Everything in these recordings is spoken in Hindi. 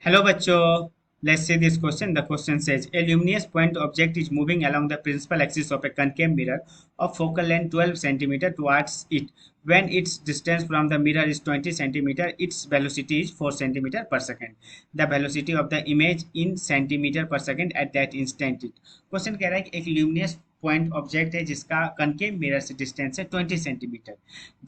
Hello, bachcho. Let's see this question. The question says a luminous point object is moving along the principal axis of a concave mirror of focal length 12 centimeter towards it. When its distance from the mirror is 20 centimeter, its velocity is 4 centimeter per second. The velocity of the image in centimeter per second at that instant. Question कह रहा है कि एक luminous पॉइंट ऑब्जेक्ट है जिसका कनकेव मिरर से डिस्टेंस है 20 सेंटीमीटर।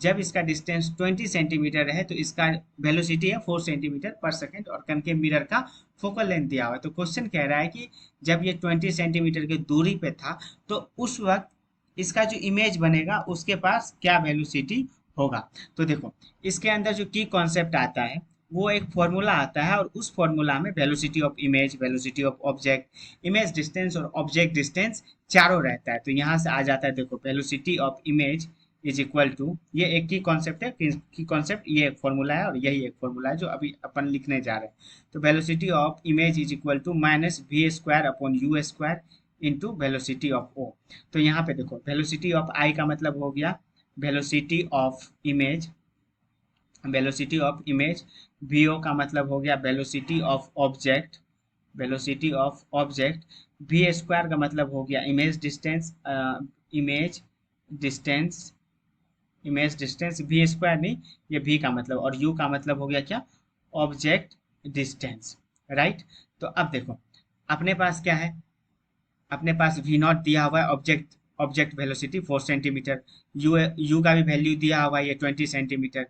जब इसका डिस्टेंस 20 सेंटीमीटर है तो इसका वेलोसिटी है 4 सेंटीमीटर पर सेकंड और कनकेव मिरर का फोकल लेंथ दिया हुआ है। तो क्वेश्चन कह रहा है कि जब ये 20 सेंटीमीटर की दूरी पे था तो उस वक्त इसका जो इमेज बनेगा उसके पास क्या वेलोसिटी होगा। तो देखो इसके अंदर जो की कॉन्सेप्ट आता है वो एक फॉर्मूला आता है और उस फॉर्मूला में velocity of image, velocity of object, image distance और ऑब्जेक्ट डिस्टेंस चारों रहता है। तो यहाँ से आ जाता है, देखो velocity of image is equal to, ये एक की कॉन्सेप्ट है, की कॉन्सेप्ट ये एक फॉर्मूला है और यही एक फॉर्मूला है जो अभी अपन लिखने जा रहे हैं। तो velocity of image is equal to minus V square upon U square into velocity of O. तो यहाँ पे देखो वेलोसिटी ऑफ आई का मतलब हो गया velocity of image, velocity of image, V O का मतलब हो गया velocity of object, velocity of object, V square का मतलब हो गया image distance, image distance, image distance, V square नहीं, ये वी का मतलब, और यू का मतलब हो गया क्या, ऑब्जेक्ट डिस्टेंस, राइट। तो अब देखो अपने पास क्या है, अपने पास वी नॉट दिया हुआ है, object object velocity 4 centimetre, you का भी वैल्यू दिया हुआ है ये 20 सेंटीमीटर,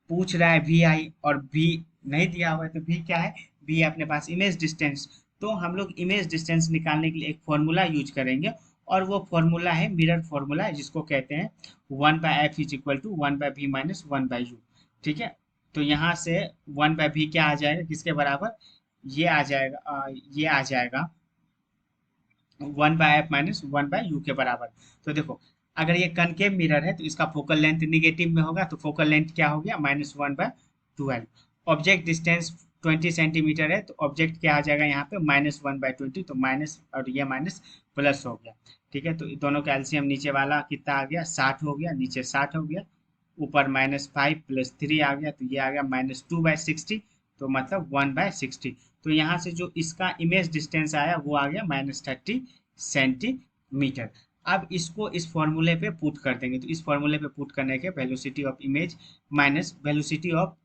पूछ रहा है वी आई और वी नहीं दिया हुआ है। तो वी क्या है, वी है अपने पास इमेज डिस्टेंस। तो हम लोग इमेज डिस्टेंस निकालने के लिए एक फॉर्मूला यूज करेंगे और वो फॉर्मूला है मिरर फॉर्मूला है जिसको कहते हैं 1/f is equal to 1/v minus 1/u। ठीक है, तो यहाँ से 1/v क्या आ जाएगा, किसके बराबर, ये आ जाएगा, ये आ जाएगा 1/f माइनस 1/u के बराबर। तो देखो अगर ये कनकेव मिरर है तो इसका फोकल लेंथ निगेटिव में होगा, तो फोकल लेंथ क्या हो गया, -1/12। ऑब्जेक्ट डिस्टेंस 20 सेंटीमीटर है तो ऑब्जेक्ट क्या आ जाएगा यहाँ पे -1/20, तो माइनस और ये माइनस प्लस हो गया। ठीक है, तो दोनों का एलसीएम नीचे वाला कितना आ गया, 60 हो गया, नीचे 60 हो गया, ऊपर -5 + 3 आ गया, तो ये आ गया -2/60, तो मतलब 1/60। तो यहाँ से जो इसका इमेज डिस्टेंस आया वो आ गया -30 सेंटीमीटर। अब इसको इस फॉर्मूले पे पुट कर देंगे, तो इस फॉर्मूले पे पुट करने के velocity of image minus velocity of,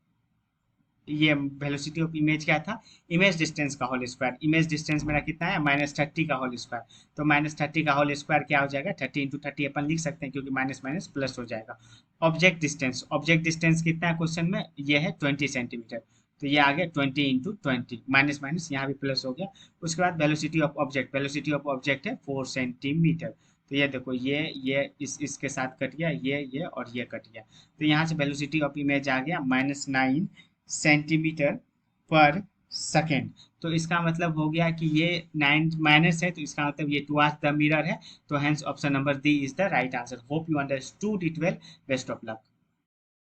ये वेलोसिटी ऑफ इमेज क्या था, इमेज डिस्टेंस का होल स्क्वायर, इमेज डिस्टेंस मेरा कितना है -30 का होल स्क्वायर, तो -30 का होल स्क्वायर क्या हो जाएगा, 30 × 30 अपन लिख सकते हैं क्योंकि माइनस माइनस प्लस हो जाएगा। ऑब्जेक्ट डिस्टेंस, ऑब्जेक्ट डिस्टेंस कितना है क्वेश्चन में, ये है 20 सेंटीमीटर, तो ये आ गया 20 × 20, माइनस माइनस यहाँ भी प्लस हो गया। उसके बाद velocity of object, velocity of object है 4 सेंटीमीटर, तो ये देखो ये इसके साथ कट गया, ये और ये कट गया, तो यहाँ से वेलोसिटी ऑफ इमेज आ गया -9 सेंटीमीटर पर सेकेंड। तो इसका मतलब हो गया कि ये 9 माइनस है तो इसका मतलब ये टुवर्ड्स द मिरर है, तो hence option number D is the right answer. Hope you understood it well, best of luck.